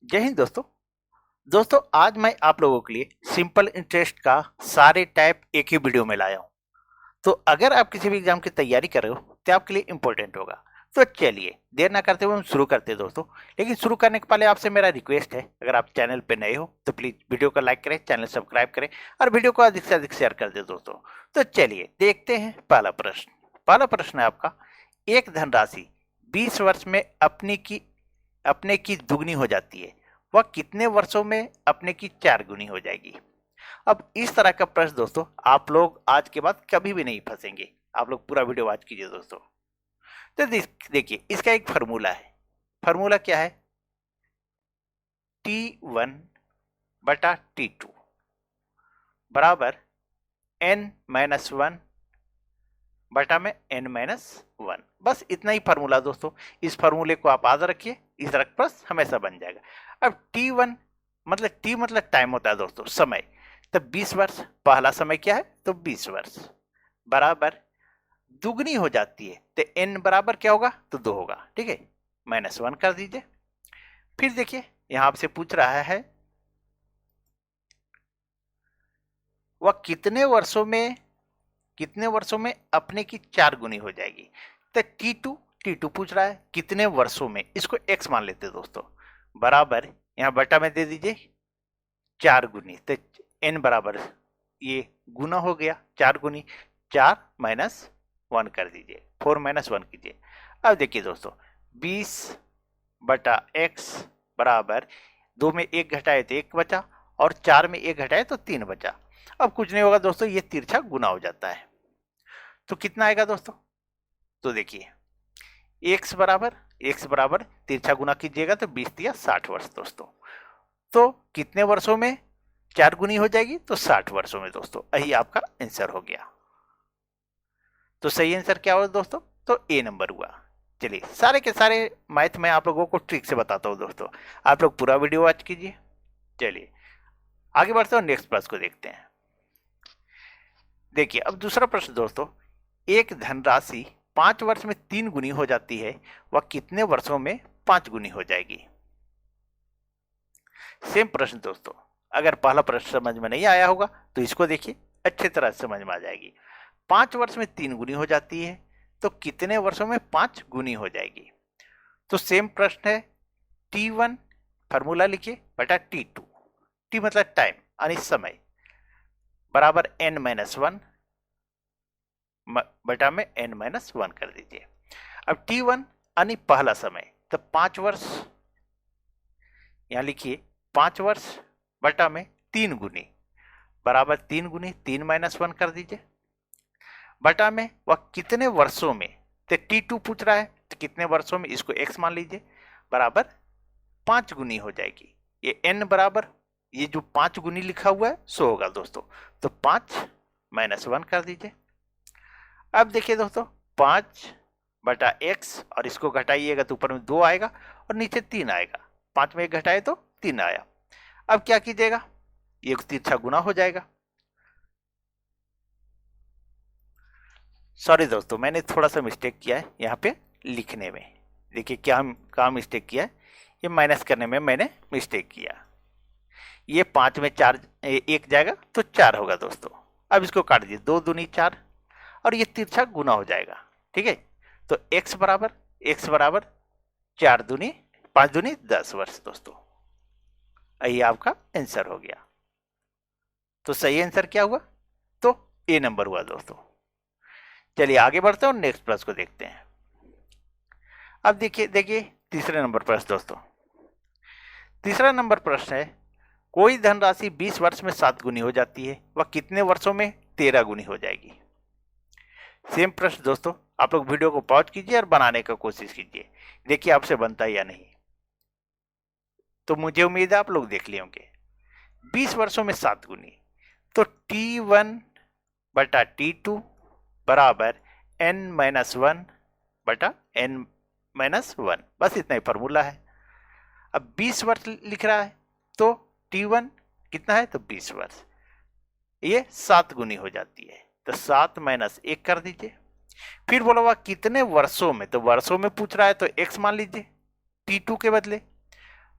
जय हिंद दोस्तों आज मैं आप लोगों के लिए सिंपल इंटरेस्ट का सारे टाइप एक ही वीडियो में लाया हूं। तो अगर आप किसी भी एग्जाम की तैयारी कर रहे हो तो आपके लिए इंपॉर्टेंट होगा। तो चलिए देर ना करते हुए हम शुरू करते हैं दोस्तों। लेकिन शुरू करने के पहले आपसे मेरा रिक्वेस्ट है, अगर आप चैनल पे नए हो तो प्लीज वीडियो को लाइक करें, चैनल सब्सक्राइब करें और वीडियो को अधिक से अधिक शेयर कर दें दोस्तों। तो चलिए देखते हैं पहला प्रश्न है आपका। एक धनराशि 20 वर्ष में अपने की दुगनी हो जाती है, वह कितने वर्षों में अपने की 4 गुनी हो जाएगी। अब इस तरह का प्रश्न दोस्तों आप लोग आज के बाद कभी भी नहीं फंसेंगे। आप लोग पूरा वीडियो वॉच कीजिए दोस्तों। तो देखिए इसका एक फार्मूला है। फार्मूला क्या है? T1 बटा T2 बराबर N-1 बटा में N-1। बस इतना ही फार्मूला दोस्तों। इस फार्मूले को आप याद रखिए, इस तरह का प्रश्न हमेशा बन जाएगा। अब T1 मतलब T मतलब टाइम होता है दोस्तों, समय। तो 20 वर्ष पहला समय क्या है? तो 20 वर्ष बराबर दुगनी हो जाती है तो n बराबर क्या होगा? तो 2 होगा। ठीक है, -1 कर दीजिए। फिर देखिए यहां आपसे पूछ रहा है वह कितने वर्षों में अपने की 4 गुनी हो जाएगी। तो T2 पूछ रहा है कितने वर्षों में, इसको x मान लेते हैं दोस्तों। बराबर यहां बटा में दे दीजिए 4 गुनी, तो n बराबर ये गुना हो गया 4 गुनी, 4 माइनस 1 कर दीजिए, 4 माइनस 1 कीजिए। अब देखिए दोस्तों 20 बटा x बराबर 2 में 1 घटाए तो 1 बचा और 4 में 1 घटाए तो 3 बचा। अब कुछ नहीं होगा दोस्तों, ये तिरछा गुना हो जाता है। तो कितना आएगा दोस्तों? तो देखिए x बराबर तिरछा गुना कीजिएगा तो 20 या 60 वर्ष दोस्तों। तो कितने वर्षों में 4 गुनी हो जाएगी? तो 60 वर्षों में दोस्तों। यही आपका आंसर हो गया। तो सही आंसर क्या हुआ दोस्तों? तो ए नंबर हुआ। चलिए सारे के सारे मैथ में आप लोगों को ट्रिक से बताता हूं दोस्तों, आप लोग पूरा वीडियो वॉच कीजिए। चलिए आगे बढ़ते हैं, नेक्स्ट प्रश्न को देखते हैं। देखिए अब दूसरा प्रश्न दोस्तों, एक धनराशि 5 वर्ष में 3 गुनी हो जाती है, वह कितने वर्षों में 5 गुनी हो जाएगी। सेम प्रश्न दोस्तों। अगर पहला प्रश्न समझ में नहीं आया होगा तो इसको देखिए, अच्छी तरह समझ में आ जाएगी। 5 वर्ष में 3 गुनी हो जाती है तो कितने वर्षों में 5 गुनी हो जाएगी। तो सेम प्रश्न है। T1 फार्मूला लिखिए बटा T2, टी मतलब टाइम यानी समय, बराबर N-1 बटा में N-1 कर दीजिए। अब T1 यानी पहला समय, तो 5 वर्ष, यहां लिखिए 5 वर्ष बटा में 3 गुनी बराबर 3 गुनी 3 माइनस 1 कर दीजिए। बटा में वह कितने वर्षों में, तो T2 पूछ रहा है तो कितने वर्षों में, इसको x मान लीजिए, बराबर 5 गुनी हो जाएगी। ये n बराबर ये जो 5 गुनी लिखा हुआ है सो होगा दोस्तों। तो 5 माइनस 1 कर दीजिए। अब देखिए दोस्तों 5 बटा x और इसको घटाइएगा तो ऊपर में 2 आएगा और नीचे 3 आएगा। 5 में 1 घटाए तो 3 आया। अब क्या कीजिएगा, ये तिरछा गुना हो जाएगा। सॉरी दोस्तों, मैंने थोड़ा सा मिस्टेक किया है यहाँ पे लिखने में। देखिए क्या मिस्टेक किया है, ये माइनस करने में मैंने मिस्टेक किया। ये 5 में 4 1 जाएगा तो 4 होगा दोस्तों। अब इसको काट दीजिए, 2 दूनी 4 और ये तिरछा गुना हो जाएगा। ठीक है, तो x बराबर 4 दूनी 5 दूनी 10 वर्ष दोस्तों। यही आपका आंसर हो गया। तो सही आंसर क्या हुआ? तो ए नंबर हुआ दोस्तों। चलिए आगे बढ़ते हैं और नेक्स्ट प्रश्न को देखते हैं। अब देखिए तीसरे नंबर प्रश्न दोस्तों। तीसरा नंबर प्रश्न है, कोई धनराशि 20 वर्ष में 7 गुनी हो जाती है, वह कितने वर्षों में 13 गुनी हो जाएगी। सेम प्रश्न दोस्तों, आप लोग वीडियो को पॉज कीजिए और बनाने का कोशिश कीजिए, देखिए आपसे बनता है या नहीं। तो मुझे उम्मीद है आप लोग देख लिए होंगे। 20 वर्षों में 7 गुनी, तो T1 बटा T2 बराबर N-1 बटा N-1, बस इतना ही फार्मूला है। अब 20 वर्ष लिख रहा है तो T1 कितना है? तो 20 वर्ष, ये 7 गुनी हो जाती है तो 7 माइनस 1 कर दीजिए। फिर बोला हुआ कितने वर्षों में, तो वर्षों में पूछ रहा है तो x मान लीजिए T2 के बदले,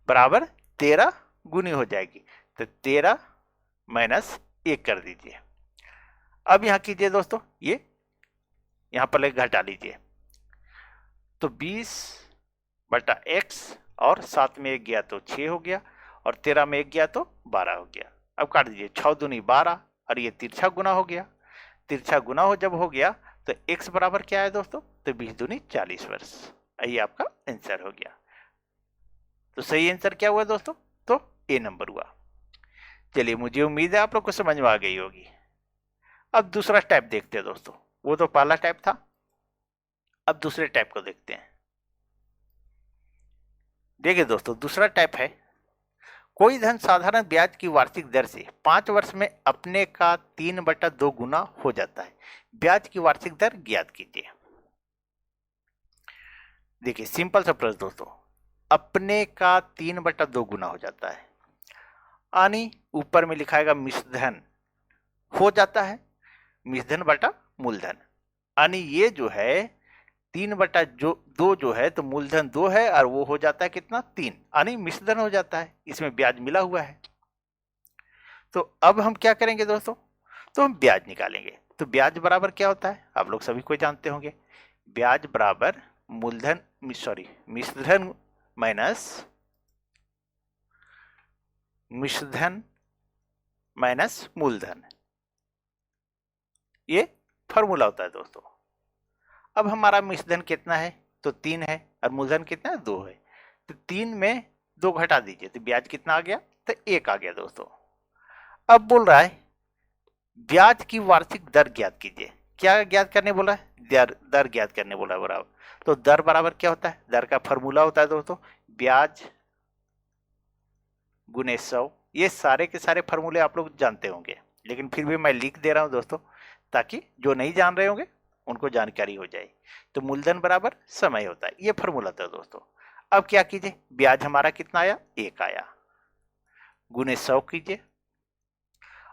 बराबर 13 गुनी हो जाएगी, तो 13 माइनस 1 कर दीजिए। अब यहां कीजिए दोस्तों, ये यहां पर लेकर घटा लीजिए, तो 20/x और 7 में 1 गया तो 6 हो गया, और 13 में 1 गया तो 12 हो गया। अब काट दीजिए, 6 दूनी 12, और ये तिरछा गुना हो गया। तिरछा गुना हो जब हो गया तो x बराबर क्या है दोस्तों, तो 20 दूनी 40 वर्ष। ये आपका आंसर हो गया। तो सही आंसर क्या हुआ दोस्तों, तो ए नंबर हुआ। चलिए, मुझे उम्मीद है आप लोग को समझ में आ गई होगी। अब दूसरा टाइप देखते हैं दोस्तों, वो तो पहला टाइप था, अब दूसरे टाइप को देखते हैं। देखिए दोस्तों, दूसरा टाइप है, कोई धन साधारण ब्याज की वार्षिक दर से 5 वर्ष में अपने का 3/2 गुना हो जाता है। ब्याज की वार्षिक दर ज्ञात कीजिए। देखिए, सिंपल सा प्रश्न दोस्तों, अपने का 3/2 गुना हो जाता है, यानी ऊपर में लिखाएगा मिश्रधन हो जाता है, मिश्रधन बटा मूलधन, यानी ये जो है 3/2 जो है तो मूलधन 2 है, और वो हो जाता है कितना, 3, यानी मिश्रधन हो जाता है, इसमें ब्याज मिला हुआ है। तो अब हम क्या करेंगे दोस्तों, तो हम ब्याज निकालेंगे। तो ब्याज बराबर क्या होता है, आप लोग सभी को जानते होंगे, ब्याज बराबर मूलधन मिश्रधन माइनस मिश्रधन माइनस मूलधन, ये फॉर्मूला होता है दोस्तों। अब हमारा मिश्रधन कितना है, तो 3 है, और मूलधन कितना है, 2 है, तो 3 में 2 घटा दीजिए, तो ब्याज कितना आ गया, तो 1 आ गया दोस्तों। अब बोल रहा है ब्याज की वार्षिक दर ज्ञात कीजिए। क्या ज्ञात करने बोला है, दर ज्ञात करने बोला है बराबर। तो दर बराबर क्या होता है, दर का फॉर्मूला होता है दोस्तों, ब्याज गुने 100। ये सारे के सारे फॉर्मूले आप लोग जानते होंगे, लेकिन फिर भी मैं लिख दे रहा हूं दोस्तों, ताकि जो नहीं जान रहे होंगे उनको जानकारी हो जाए। तो मूलधन बराबर समय होता है, ये फॉर्मूला था दोस्तों। अब क्या कीजिए, ब्याज हमारा कितना आया, 1 आया, गुने 100 कीजिए,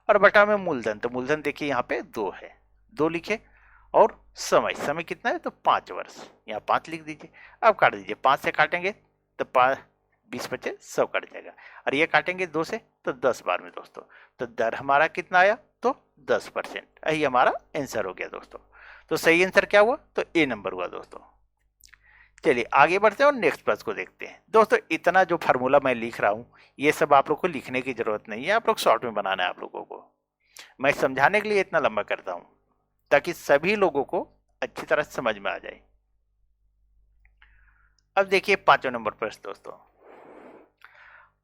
और बटा में मूलधन, तो मूलधन देखिए यहाँ पे 2 है, 2 लिखे, और समय कितना है, तो 5 वर्ष, यहाँ 5 लिख दीजिए। अब काट दीजिए, 5 से काटेंगे तो 20 × 100 कट जाएगा, और ये काटेंगे 2 से तो 10 बार में दोस्तों। तो दर हमारा कितना आया, तो 10%। यही हमारा आंसर हो गया दोस्तों। तो सही आंसर क्या हुआ, तो ए नंबर हुआ दोस्तों। चलिए आगे बढ़ते हैं और नेक्स्ट प्रश्न को देखते हैं। दोस्तों, इतना जो फार्मूला मैं लिख रहा हूं, ये सब आप लोग को लिखने की जरूरत नहीं है, आप लोग शॉर्ट में बनाना है आप लोगों को। मैं समझाने के लिए इतना लंबा करता हूं, ताकि सभी लोगों को अच्छी तरह समझ में आ जाए। अब देखिए 5वां नंबर प्रश्न दोस्तों।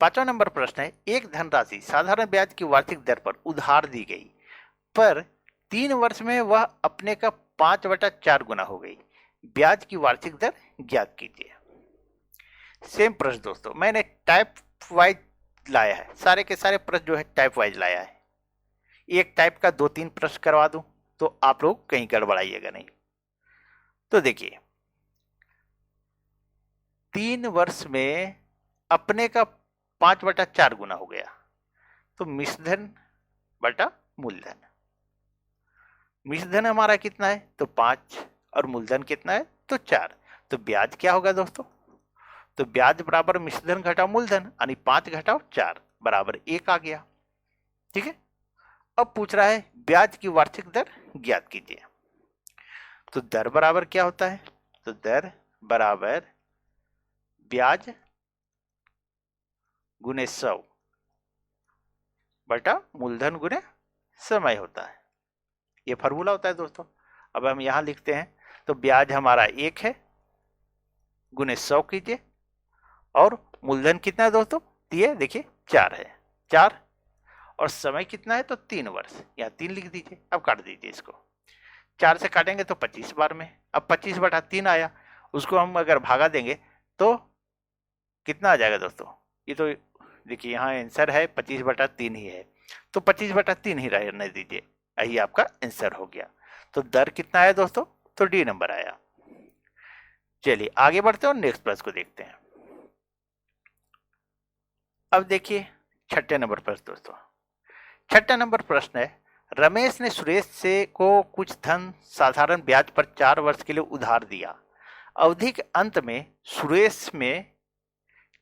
5वां नंबर प्रश्न है, एक धनराशि साधारण ब्याज की वार्षिक दर पर उधार दी गई, पर 3 वर्ष में वह अपने का 5/4 गुना हो गई। ब्याज की वार्षिक दर ज्ञात कीजिए। सेम प्रश्न दोस्तों, मैंने टाइप वाइज लाया है, सारे के सारे प्रश्न जो है टाइप वाइज लाया है। एक टाइप का 2-3 प्रश्न करवा दूं तो आप लोग कहीं गड़बड़ाइएगा नहीं। तो देखिए, 3 वर्ष में अपने का 5/4 गुना हो गया, तो मिश्रधन बटा मूलधन। मिश्रधन हमारा कितना है, तो 5, और मूलधन कितना है, तो 4। तो ब्याज क्या होगा दोस्तों, तो ब्याज बराबर मिश्रधन घटाओ मूलधन, यानी 5 घटाओ 4 बराबर 1 आ गया। ठीक है, अब पूछ रहा है ब्याज की वार्षिक दर ज्ञात कीजिए। तो दर बराबर क्या होता है, तो दर बराबर ब्याज गुने 100 बटा मूलधन गुने समय होता है, ये फॉर्मूला होता है दोस्तों। अब हम यहां लिखते हैं, तो ब्याज हमारा 1 है, गुने 100 कीजिए, और मूलधन कितना है दोस्तों, ये देखिए 4 है, 4, और समय कितना है, तो 3 वर्ष, यहाँ 3 लिख दीजिए। अब काट दीजिए इसको, 4 से काटेंगे तो 25 बार में, अब 25/3 आया, उसको हम अगर भागा देंगे तो कितना आ जाएगा दोस्तों, ये तो देखिए यहाँ आंसर है 25/3 ही है, तो 25/3 ही रहने दीजिए, यही आपका आंसर हो गया। तो दर कितना आया दोस्तों, तो डी नंबर आया। चलिए आगे बढ़ते हैं और नेक्स्ट प्रश्न को देखते हैं। अब देखिए 6ठे नंबर प्रश्न दोस्तों। 6ठा नंबर प्रश्न है, रमेश ने सुरेश से को कुछ धन साधारण ब्याज पर 4 वर्ष के लिए उधार दिया। अवधि के अंत में सुरेश में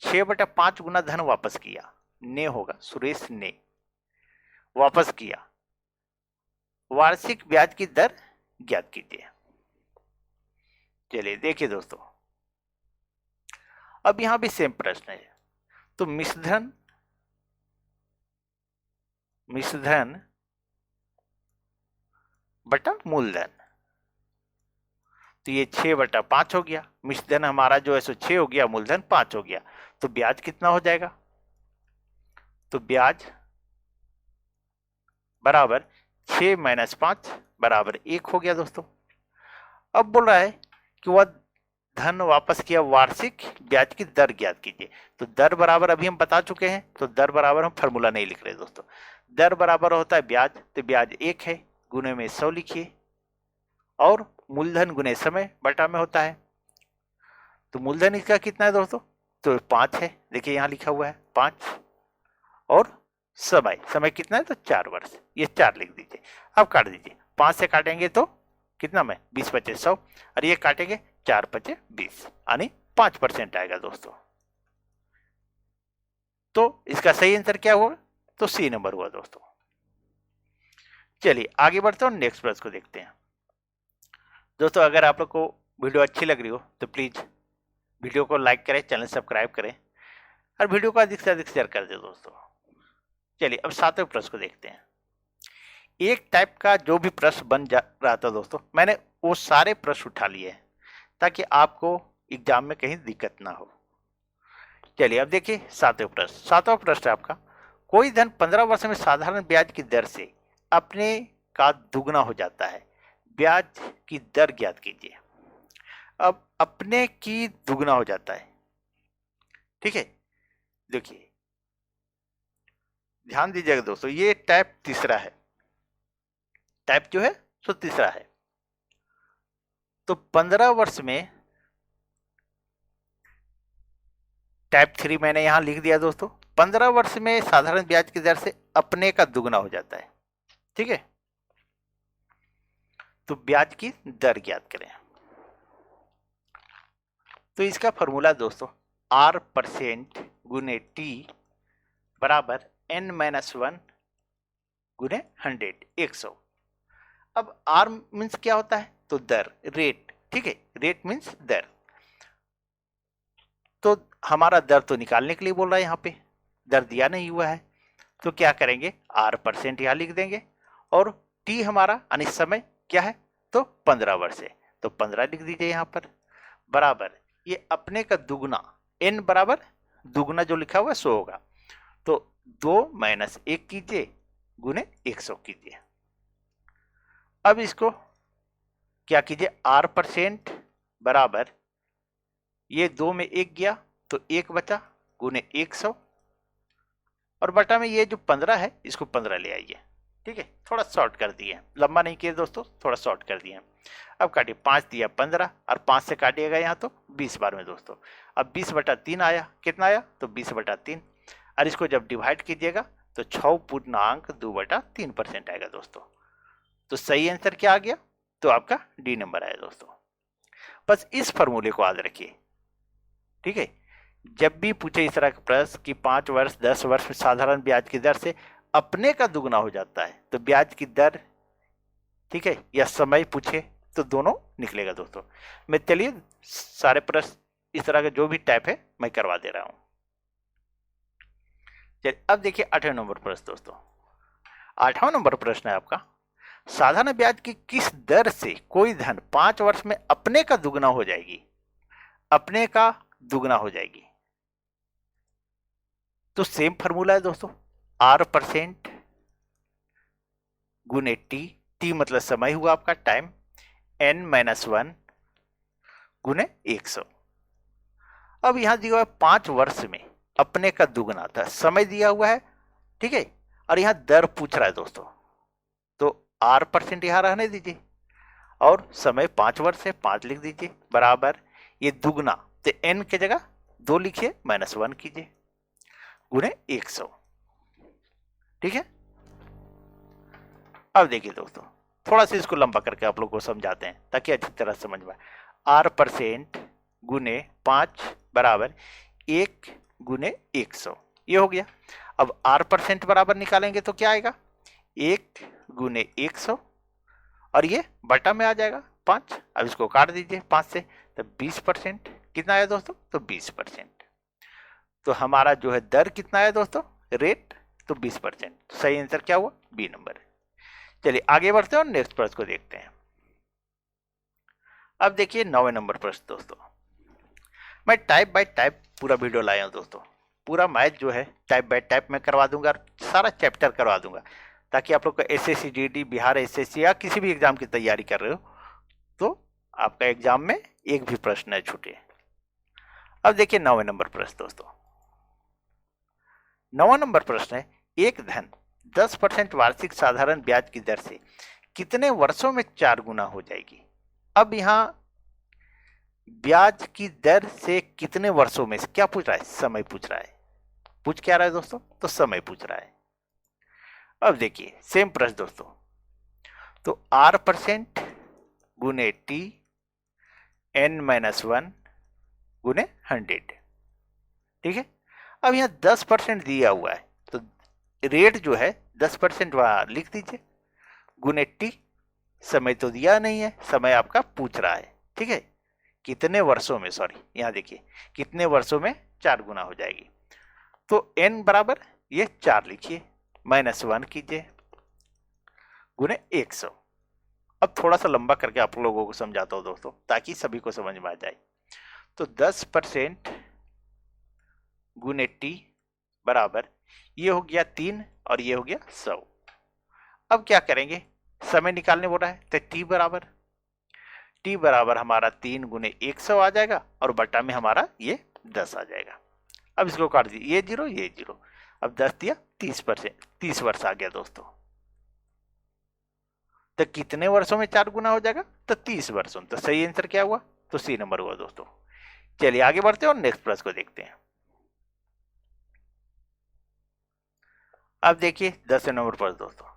6/5 गुना धन वापस किया, ने होगा, सुरेश ने वापस किया, वार्षिक ब्याज की दर ज्ञात कीजिए। चलिए देखिए दोस्तों, अब यहां भी सेम प्रश्न है। तो मिश्रधन बटा मूलधन, तो ये 6/5 हो गया। मिश्रधन हमारा जो है सो 6 हो गया, मूलधन 5 हो गया। तो ब्याज कितना हो जाएगा? तो ब्याज बराबर 6 - 5 बराबर 1 हो गया दोस्तों। अब बोल रहा है कि वह धन वापस किया, वार्षिक ब्याज की दर ज्ञात कीजिए। तो दर बराबर अभी हम बता चुके हैं, तो दर बराबर हम फॉर्मूला नहीं लिख रहे दोस्तों। दर बराबर होता है ब्याज, तो ब्याज 1 है, गुने में 100 लिखिए, और मूलधन गुने समय बटा में होता है। तो मूलधन इसका कितना है दोस्तों? तो 5 है, देखिए यहां लिखा हुआ है 5, और समय कितना है? तो 4 वर्ष, ये 4 लिख दीजिए। अब काट दीजिए, 5 से काटेंगे तो कितना में? 20 × 5 = 100, और ये काटेंगे 4 × 5 = 20, यानी 5% आएगा दोस्तों। तो इसका सही आंसर क्या हुआ? तो सी नंबर हुआ दोस्तों। चलिए आगे बढ़ते हैं और नेक्स्ट प्रश्न को देखते हैं दोस्तों। अगर आप लोग को वीडियो अच्छी लग रही हो तो प्लीज वीडियो को लाइक करें, चैनल सब्सक्राइब करें, और वीडियो को अधिक से अधिक शेयर कर दें दोस्तों। चलिए अब 7वें प्रश्न को देखते हैं। एक टाइप का जो भी प्रश्न बन जा रहा था दोस्तों, मैंने वो सारे प्रश्न उठा लिए हैं ताकि आपको एग्जाम में कहीं दिक्कत ना हो। चलिए अब देखिए 7वें प्रश्न। 7वां प्रश्न है आपका, कोई धन 15 वर्ष में साधारण ब्याज की दर से अपने का दुगना हो जाता है, ब्याज की दर ज्ञात कीजिए। अब अपने की दुगना हो जाता है, ठीक है। देखिए ध्यान दीजिएगा दोस्तों, ये टाइप तीसरा है, टाइप जो है सो तीसरा है। तो 15 वर्ष में टाइप 3 मैंने यहां लिख दिया दोस्तों। 15 वर्ष में साधारण ब्याज की दर से अपने का दुगना हो जाता है, ठीक है। तो ब्याज की दर ज्ञात करें। तो इसका फॉर्मूला दोस्तों R% गुने T बराबर N - 1 गुने 100, 100। अब R मीन्स क्या होता है? तो दर, रेट, ठीक है। रेट मीन्स दर। तो हमारा दर तो निकालने के लिए बोल रहा है, यहाँ पे दर दिया नहीं हुआ है, तो क्या करेंगे? R% यहाँ लिख देंगे, और T हमारा यानी समय क्या है? तो 15 वर्ष है, तो 15 लिख दीजिए यहाँ पर, बराबर ये अपने का दुगना, N बराबर दुगना जो लिखा हुआ है 100 होगा, तो 2 - 1 कीजिए गुने 100 कीजिए। अब इसको क्या कीजिए? R% बराबर ये 2 में 1 गया तो 1 बचा गुने 100, और बटा में ये जो 15 है इसको 15 ले आइए, ठीक है। थोड़ा शॉर्ट कर दिए, लंबा नहीं किए दोस्तों, थोड़ा शॉर्ट कर दिए। अब काटिए, 5 दिया 15, और 5 से काटिएगा यहाँ तो 20 बार में दोस्तों। अब 20/3 आया, कितना आया? तो 20/3, और इसको जब डिवाइड कीजिएगा तो 6 पूर्णांक 2/3% आएगा दोस्तों। तो सही आंसर क्या आ गया? तो आपका डी नंबर आया दोस्तों। बस इस फॉर्मूले को याद रखिए, ठीक है। जब भी पूछे इस तरह का प्रश्न कि 5 वर्ष 10 वर्ष में साधारण ब्याज की दर से अपने का दुगना हो जाता है, तो ब्याज की दर, ठीक है, या समय पूछे तो दोनों निकलेगा दोस्तों। मैं चलिए सारे प्रश्न इस तरह का जो भी टाइप है मैं करवा दे रहा हूं। चलिए अब देखिए 8वें नंबर प्रश्न दोस्तों। 8वां नंबर प्रश्न है आपका, साधारण ब्याज की किस दर से कोई धन 5 वर्ष में अपने का दुगना हो जाएगी? अपने का दुगना हो जाएगी। तो सेम फॉर्मूला है दोस्तों, R% गुने T मतलब समय हुआ आपका, टाइम, N - 1 गुने 100। अब यहां दिया हुआ है 5 वर्ष में अपने का दुगना था, समय दिया हुआ है, ठीक है, और यहां दर पूछ रहा है दोस्तों, तो R% यहां रहने दीजिए, और समय 5 वर्ष है, 5 लिख दीजिए, बराबर ये दुगना, तो N की जगह 2 लिखिए, -1 कीजिए गुने 100, ठीक है। अब देखिए दोस्तों, थोड़ा सा इसको लंबा करके आप लोग को समझाते हैं ताकि अच्छी तरह समझ में आए। R% गुने 5 बराबर 1 गुने 100, ये हो गया। अब R% बराबर निकालेंगे तो क्या आएगा, 1 गुने 100 और ये बटा में आ जाएगा 5। अब इसको काट दीजिए 5 से, तो 20%। कितना आया दोस्तों, तो 20%। तो हमारा जो है दर कितना आया दोस्तों, रेट, तो 20%। सही आंसर क्या हुआ, बी नंबर। चलिए आगे बढ़ते हैं और नेक्स्ट प्रश्न को देखते हैं। अब देखिए 9वें नंबर प्रश्न दोस्तों। मैं टाइप बाय टाइप पूरा वीडियो लाया हूं दोस्तों। पूरा मैथ जो है टाइप बाय टाइप में करवा दूंगा और सारा चैप्टर करवा दूंगा, ताकि आप लोग का एसएससी जीडी, बिहार एसएससी या किसी भी एग्जाम की तैयारी कर रहे हो तो आपका एग्जाम में एक भी प्रश्न न छूटे। अब देखिए 9वें नंबर प्रश्न दोस्तों। 9वां नंबर प्रश्न है, एक धन 10% वार्षिक साधारण ब्याज की दर से कितने वर्षों में 4 गुना हो जाएगी। अब यहां ब्याज की दर से कितने वर्षों में, क्या पूछ रहा है, समय पूछ रहा है। पूछ क्या रहा है दोस्तों, तो समय पूछ रहा है। अब देखिए सेम प्रश्न दोस्तों, तो R% गुने T n-1 गुने 100, ठीक है। अब यहां 10% दिया हुआ है, तो रेट जो है 10% वहां लिख दीजिए, गुने T, समय तो दिया नहीं है, समय आपका पूछ रहा है, ठीक है। कितने वर्षों में, सॉरी यहां देखिए कितने वर्षों में 4 गुना हो जाएगी। तो n बराबर ये 4 लिखिए, -1 कीजिए, गुने 100। अब थोड़ा सा लंबा करके आप लोगों को समझाता हूं दोस्तों, ताकि सभी को समझ में आ जाए। तो 10% गुने T बराबर, ये हो गया 3 और ये हो गया 100। अब क्या करेंगे, समय निकालने बोल रहा है, तो T बराबर हमारा 3 गुने 100 आ जाएगा और बटा में हमारा ये 10 आ जाएगा। अब इसको काट दीजिए, ये 0 ये 0, अब 10 दिया 30%, 30 वर्ष आ गया दोस्तों। तो कितने वर्षों में 4 गुना हो जाएगा, तो 30 वर्षों। तो सही आंसर क्या हुआ, तो सी नंबर हुआ दोस्तों। चलिए आगे बढ़ते हैं और नेक्स्ट प्रश्न को देखते हैं। अब देखिए 10 नंबर प्रश्न दोस्तों।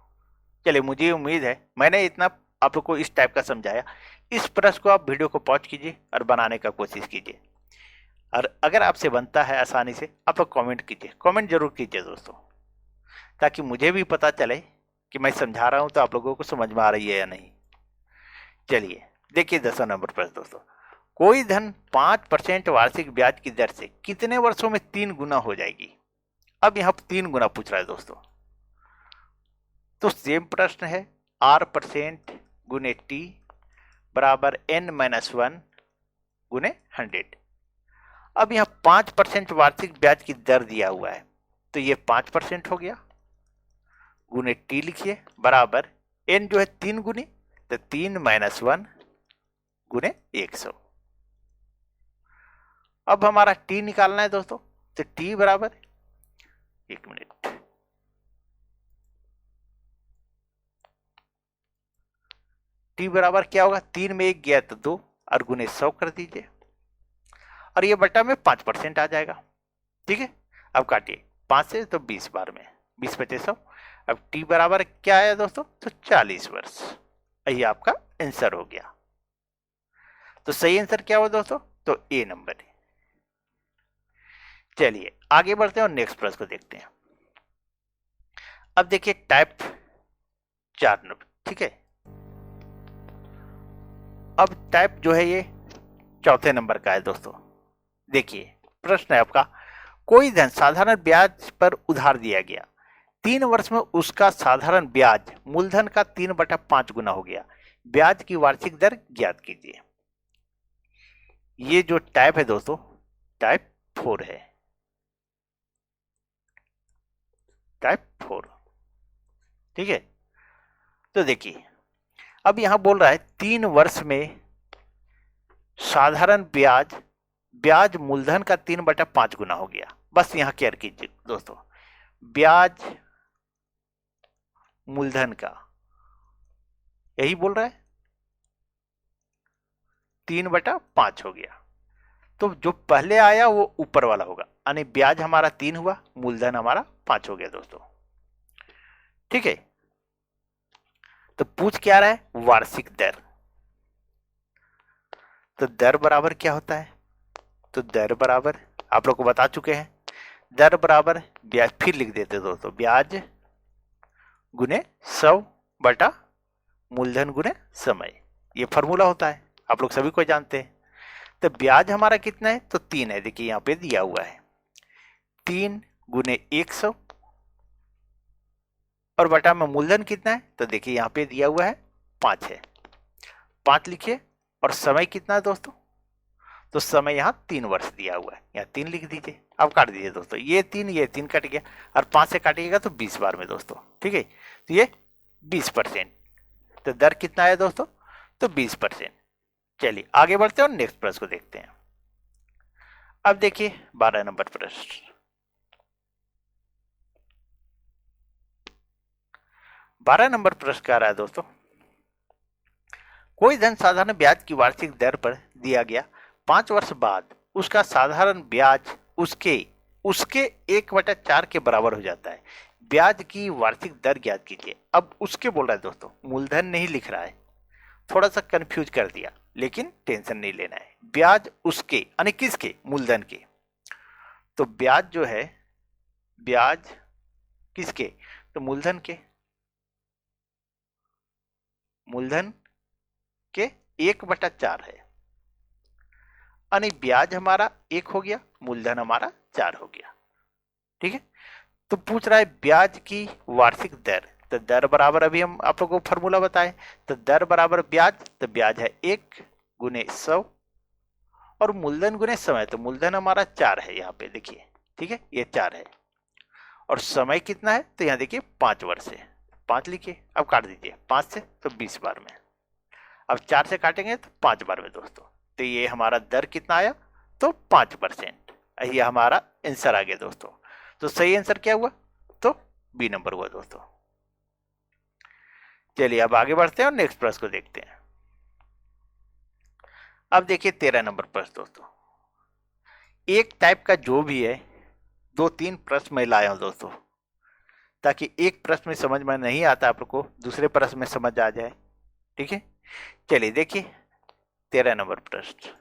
चलिए मुझे उम्मीद है मैंने इतना आप लोग को इस टाइप का समझाया। इस प्रश्न को आप वीडियो को पॉज कीजिए और बनाने का कोशिश कीजिए, और अगर आपसे बनता है आसानी से आप लोग कमेंट कीजिए, कमेंट जरूर कीजिए दोस्तों, ताकि मुझे भी पता चले कि मैं समझा रहा हूं तो आप लोगों को समझ में आ रही है या नहीं। चलिए देखिए 10 नंबर प्रश्न दोस्तों। कोई धन 5% वार्षिक ब्याज की दर से कितने वर्षों में 3 गुना हो जाएगी। अब यहां 3 गुना पूछ रहा है दोस्तों। तो सेम प्रश्न है, R% गुने T बराबर n-1 गुने 100। अब यहां 5% वार्षिक ब्याज की दर दिया हुआ है, तो ये 5% हो गया, गुने T लिखिए बराबर n जो है 3 गुनी, तो 3-1 गुने 100। अब हमारा T निकालना है दोस्तों, तो T बराबर, एक मिनट, T बराबर क्या होगा, 3 में 1 गया तो 2 और गुने 100 कर दीजिए, और ये बटा में 5% आ जाएगा, ठीक है। अब काटिए 5 से, तो 20 बार में 20-25-100। अब T बराबर क्या आया दोस्तों, तो 40 वर्ष। ये आपका आंसर हो गया। तो सही आंसर क्या हुआ दोस्तों, तो ए नंबर है। चलिए आगे बढ़ते हैं और नेक्स्ट प्रश्न को देखते हैं। अब देखिए टाइप 4 नंबर, ठीक है। अब टाइप जो है ये चौथे नंबर का है दोस्तों। देखिए प्रश्न है आपका, कोई धन साधारण ब्याज पर उधार दिया गया, 3 वर्ष में उसका साधारण ब्याज मूलधन का 3/5 गुना हो गया, ब्याज की वार्षिक दर ज्ञात कीजिए। ये जो टाइप है दोस्तों, टाइप 4 है, टाइप 4, ठीक है। तो देखिए अब यहां बोल रहा है 3 वर्ष में साधारण ब्याज मूलधन का 3/5 गुना हो गया। बस यहां केयर कीजिए दोस्तों, ब्याज मूलधन का, यही बोल रहा है, 3/5 हो गया। तो जो पहले आया वो ऊपर वाला होगा, यानी ब्याज हमारा 3 हुआ, मूलधन हमारा 5 हो गया दोस्तों, ठीक है। तो पूछ क्या रहा है, वार्षिक दर। तो दर बराबर क्या होता है, तो दर बराबर आप लोग को बता चुके हैं, दर बराबर ब्याज, फिर लिख देते दोस्तों, ब्याज गुने 100 बटा मूलधन गुने समय। ये फॉर्मूला होता है, आप लोग सभी को जानते हैं। तो ब्याज हमारा कितना है, तो 3 है, देखिए यहाँ पे दिया हुआ है 3 गुने 100 और बटा में मूलधन कितना है, तो देखिए यहाँ पे दिया हुआ है 5 है, 5 लिखिए। और समय कितना है दोस्तों, तो समय यहाँ 3 वर्ष दिया हुआ है, यहाँ 3 लिख दीजिए। अब काट दीजिए दोस्तों, ये 3 कट गया और 5 से काटिएगा तो 20 बार में दोस्तों, ठीक है। तो ये 20%, तो दर कितना है दोस्तों, तो 20%। चलिए आगे बढ़ते हैं और नेक्स्ट प्रश्न को देखते हैं। अब देखिए 12 नंबर प्रश्न। 12 नंबर प्रश्न क्या रहा है दोस्तों, कोई धन साधारण ब्याज की वार्षिक दर पर दिया गया, 5 वर्ष बाद उसका साधारण ब्याज उसके उसके 1/4 के बराबर हो जाता है। ब्याज की वार्षिक दर ज्ञात कीजिए। अब उसके बोल रहा है दोस्तों, मूलधन नहीं लिख रहा है, थोड़ा सा कंफ्यूज कर दिया, लेकिन टेंशन नहीं लेना है। ब्याज उसके यानी किसके, मूलधन के। तो ब्याज जो है, ब्याज किसके, तो मूलधन के, मूलधन के 1/4 है, यानी ब्याज हमारा 1 हो गया, मूलधन हमारा 4 हो गया, ठीक है। तो पूछ रहा है ब्याज की वार्षिक दर, तो दर बराबर अभी हम आप लोगों को फॉर्मूला बताए, तो दर बराबर ब्याज, तो ब्याज है 1 गुने 100 और मूलधन गुने समय, तो मूलधन हमारा 4 है यहाँ पे देखिए, ठीक है, ये 4 है। और समय कितना है, तो यहाँ देखिए 5 वर्ष है, 5 लिखिए। अब काट दीजिए 5 से, तो 20 बार में। अब 4 से काटेंगे तो 5 बार में दोस्तों, तो ये हमारा दर कितना आया, तो 5%। ये हमारा आंसर आ गया दोस्तों। तो सही आंसर क्या हुआ, तो बी नंबर हुआ दोस्तों। चलिए अब आगे बढ़ते हैं और नेक्स्ट प्रश्न को देखते हैं। अब देखिए 13 नंबर प्रश्न दोस्तों। एक टाइप का जो भी है, 2-3 प्रश्न मैं लाया हूं दोस्तों, ताकि एक प्रश्न में समझ में नहीं आता आप लोग को दूसरे प्रश्न में समझ आ जाए, ठीक है। चलिए देखिए 13 नंबर प्रश्न।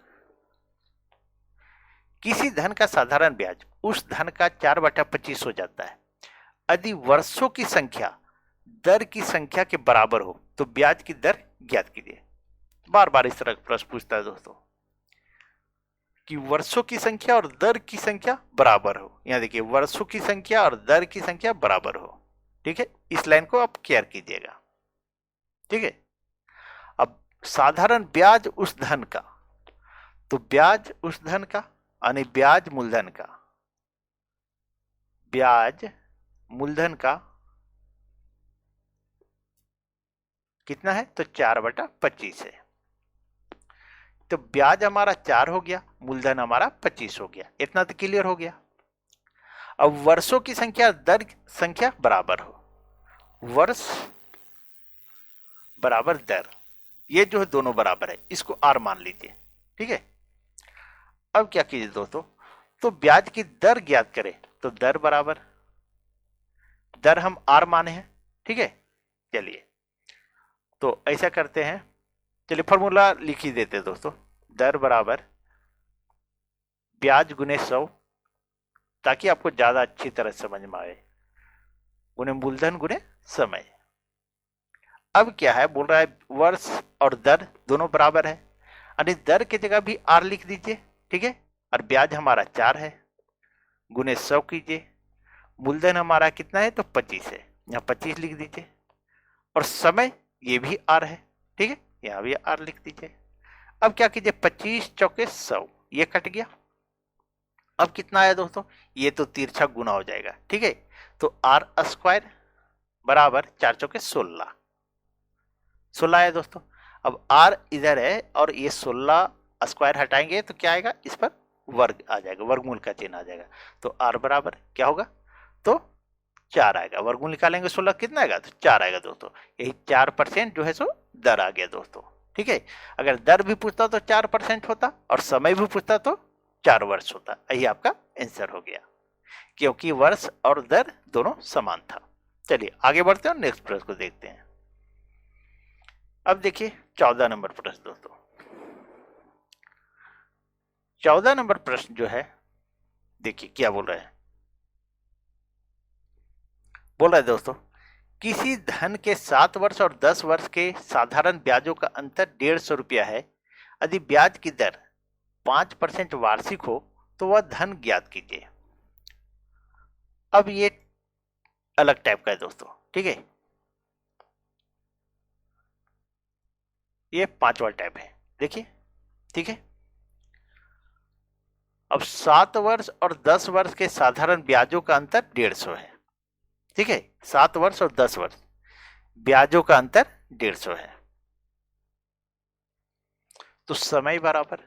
किसी धन का साधारण ब्याज उस धन का 4/25 हो जाता है यदि वर्षों की संख्या दर की संख्या के बराबर हो, तो ब्याज की दर ज्ञात कीजिए। बार बार इस तरह का प्रश्न पूछता है दोस्तों कि वर्षों की संख्या और दर की संख्या बराबर हो। यहां देखिए वर्षों की संख्या और दर की संख्या बराबर हो, ठीक है। इस लाइन को आप केयर कीजिएगा, ठीक है। अब साधारण ब्याज उस धन का, तो ब्याज उस धन का यानी ब्याज मूलधन का, ब्याज मूलधन का कितना है, तो 4/25 है। तो ब्याज हमारा 4 हो गया, मूलधन हमारा 25 हो गया, इतना तो क्लियर हो गया। अब वर्षों की संख्या दर संख्या बराबर हो, वर्ष बराबर दर, ये जो है दोनों बराबर है, इसको आर मान लीजिए, ठीक है। अब क्या कीजिए दोस्तों, तो ब्याज की दर ज्ञात करें, तो दर बराबर, दर हम आर माने हैं, ठीक है। चलिए तो ऐसा करते हैं, चलिए फॉर्मूला लिख ही देते हैं दोस्तों, दर बराबर ब्याज गुने 100, ताकि आपको ज्यादा अच्छी तरह समझ में आए, गुने मूलधन गुने समय। अब क्या है, बोल रहा है वर्ष और दर दोनों बराबर है, यानी दर की जगह भी आर लिख दीजिए, ठीक है। और ब्याज हमारा 4 है, गुने 100 कीजिए, मूलधन हमारा कितना है, तो 25 है, यहाँ 25 लिख दीजिए। और समय ये भी आर है, ठीक है, यहाँ भी आर लिख दीजिए। अब क्या कीजिए, 25 चौके 100, ये कट गया। अब कितना आया दोस्तों, ये तो तिरछा गुना हो जाएगा, ठीक है। तो आर स्क्वायर बराबर 4 चौके 16, 16 आया दोस्तों। अब आर इधर है और ये 16 स्क्वायर हटाएंगे तो क्या आएगा, इस पर वर्ग आ जाएगा, वर्गमूल का चिन्ह आ जाएगा। तो आर बराबर क्या होगा, तो 4 आएगा, वर्गमूल निकालेंगे 16 कितना आएगा, तो 4 आएगा दोस्तों। यही 4% जो है सो दर आ गया दोस्तों, ठीक है। अगर दर भी पूछता तो 4% होता और समय भी पूछता तो 4 वर्ष होता। यही आपका आंसर हो गया, क्योंकि वर्ष और दर दोनों समान था। चलिए आगे बढ़ते हैं और नेक्स्ट प्रश्न को देखते हैं। अब देखिए 14 नंबर प्रश्न दोस्तों। 14 नंबर प्रश्न जो है, देखिए क्या बोल रहा है, बोल रहा है दोस्तों, किसी धन के 7 वर्ष और 10 वर्ष के साधारण ब्याजों का अंतर 150 रुपया है। यदि ब्याज की दर 5% वार्षिक हो तो वह धन ज्ञात कीजिए। अब ये अलग टाइप का है दोस्तों, ठीक है, ये 5वां टाइप है, देखिए, ठीक है। अब 7 वर्ष और 10 वर्ष के साधारण ब्याजों का अंतर 150 है, ठीक है, 7 वर्ष और 10 वर्ष ब्याजों का अंतर 150 है। तो समय बराबर,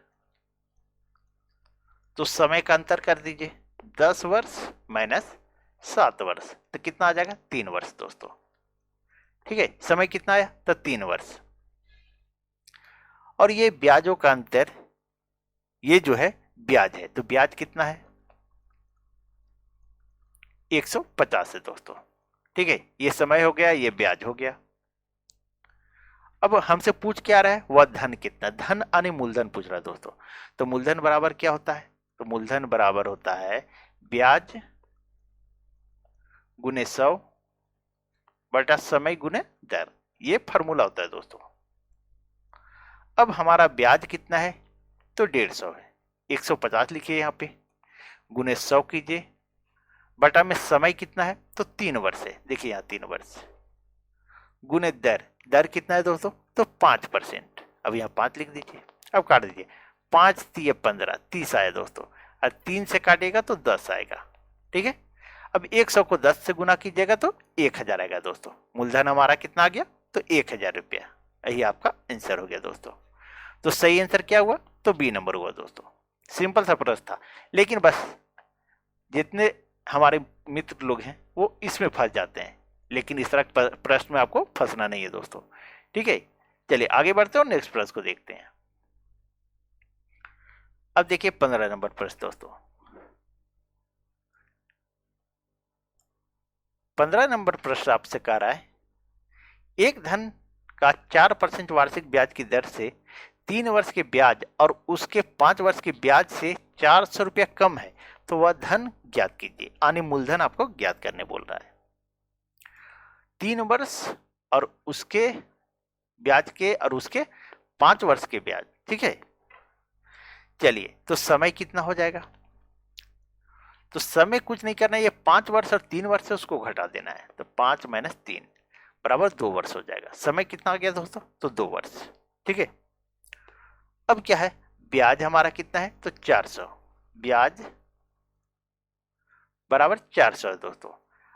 तो समय का अंतर कर दीजिए, 10 वर्ष माइनस 7 वर्ष, तो कितना आ जाएगा, 3 वर्ष दोस्तों, ठीक है। समय कितना आया, तो 3 वर्ष। और ये ब्याजों का अंतर, ये जो है ब्याज है, तो ब्याज कितना है, 150 है दोस्तों, ठीक है। ये समय हो गया, ये ब्याज हो गया। अब हमसे पूछ क्या रहा है, वह धन कितना, धन यानी मूलधन पूछ रहा है दोस्तों। तो मूलधन बराबर क्या होता है, तो मूलधन बराबर होता है ब्याज गुने 100 बटा समय गुने दर, ये फॉर्मूला होता है दोस्तों। अब हमारा ब्याज कितना है, तो 150 है, 150 लिखिए यहाँ पे, गुने 100 कीजिए, बटा में समय कितना है, तो 3 वर्ष है, देखिए यहाँ 3 वर्ष, गुने दर, दर कितना है दोस्तों, तो 5%, अब यहाँ 5 लिख दीजिए, अब काट दीजिए, 5 3 15, 30 आया दोस्तों, और 3 से काटेगा तो 10 आएगा, ठीक है। अब 100 को 10 से गुना कीजिएगा तो 1000 आएगा दोस्तों। मूलधन हमारा कितना आ गया, तो 1000 रुपया, यही आपका आंसर हो गया दोस्तों। तो सही आंसर क्या हुआ, तो बी नंबर हुआ दोस्तों। सिंपल सा प्रश्न था, लेकिन बस जितने हमारे मित्र लोग हैं वो इसमें फंस जाते हैं, लेकिन इस तरह प्रश्न में आपको फंसना नहीं है दोस्तों, ठीक है। चलिए आगे बढ़ते हैं और नेक्स्ट प्रश्न को देखते हैं। अब देखिए 15 नंबर प्रश्न दोस्तों। 15 नंबर प्रश्न आपसे कह रहा है, एक धन का 4% वार्षिक ब्याज की दर से 3 वर्ष के ब्याज और उसके 5 वर्ष के ब्याज से 400 रुपया कम है, तो वह धन ज्ञात कीजिए, यानी मूलधन आपको ज्ञात करने बोल रहा है। 3 वर्ष और उसके ब्याज के और उसके 5 वर्ष के ब्याज, ठीक है। चलिए, तो समय कितना हो जाएगा, तो समय कुछ नहीं करना है, ये 5 वर्ष और 3 वर्ष से उसको घटा देना है, तो 5 माइनस 3 बराबर 2 वर्ष हो जाएगा। समय कितना आ गया दोस्तों, तो 2 वर्ष, ठीक है। अब क्या है, ब्याज हमारा कितना है, तो 400, ब्याज बराबर 400 है दोस्तों।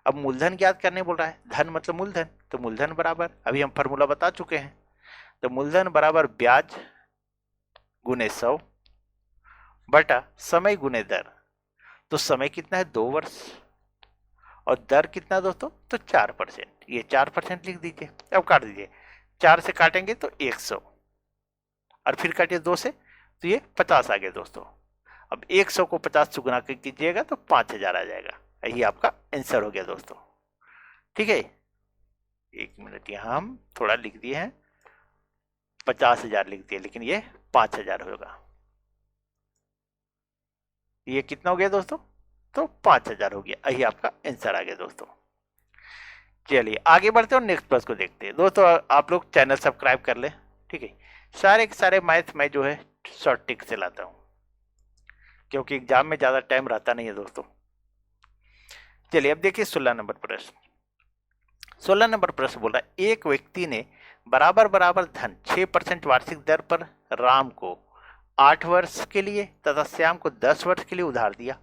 अब मूलधन ज्ञात करने बोल रहा है, धन मतलब मूलधन, तो मूलधन बराबर, अभी हम फॉर्मूला बता चुके हैं, तो मूलधन बराबर ब्याज गुने 100 बटा समय गुने दर, तो समय कितना है, 2 वर्ष, और दर कितना दोस्तों, तो 4%, ये 4% लिख दीजिए, अब काट दीजिए, 4 से काटेंगे तो 100, और फिर काटिए 2 से, तो ये 50 आ गया दोस्तों। अब 100 को 50 से गुना कीजिएगा तो 5000 आ जाएगा, यही आपका आंसर हो गया दोस्तों, ठीक है। 1 मिनट, यहाँ हम थोड़ा लिख दिए हैं, 50,000 लिख दिए, लेकिन ये 5000 होगा। ये कितना हो गया दोस्तों, तो 5000 हो गया, यही आपका आंसर आ गया दोस्तों। चलिए आगे बढ़ते हैं और नेक्स्ट प्रश्न को देखते हैं दोस्तों। आप लोग चैनल सब्सक्राइब कर ले, ठीक है। सारे के सारे मैथ में जो है शॉर्ट टिक से लाता हूँ, क्योंकि एग्जाम में ज्यादा टाइम रहता नहीं है दोस्तों। चलिए अब देखिए 16 नंबर प्रश्न। 16 नंबर प्रश्न बोल रहा है, एक व्यक्ति ने बराबर बराबर धन 6% वार्षिक दर पर राम को 8 वर्ष के लिए तथा श्याम को 10 वर्ष के लिए उधार दिया।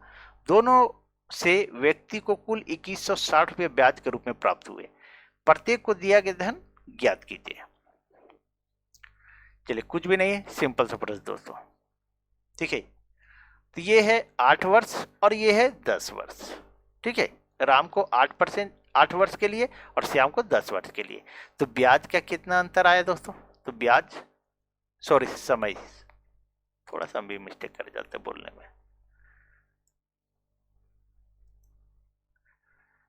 दोनों से व्यक्ति को कुल 2160 रुपये ब्याज के रूप में प्राप्त हुए। प्रत्येक को दिया गया धन ज्ञात कीजिए। चलिए कुछ भी नहीं है, सिंपल सा प्रश्न दोस्तों, ठीक है। तो ये है 8 वर्ष और ये है 10 वर्ष, ठीक है। राम को 8 वर्ष के लिए और श्याम को 10 वर्ष के लिए। तो ब्याज का कितना अंतर आया दोस्तों, तो ब्याज, सॉरी समय, थोड़ा सा भी मिस्टेक कर जाते हैं बोलने में।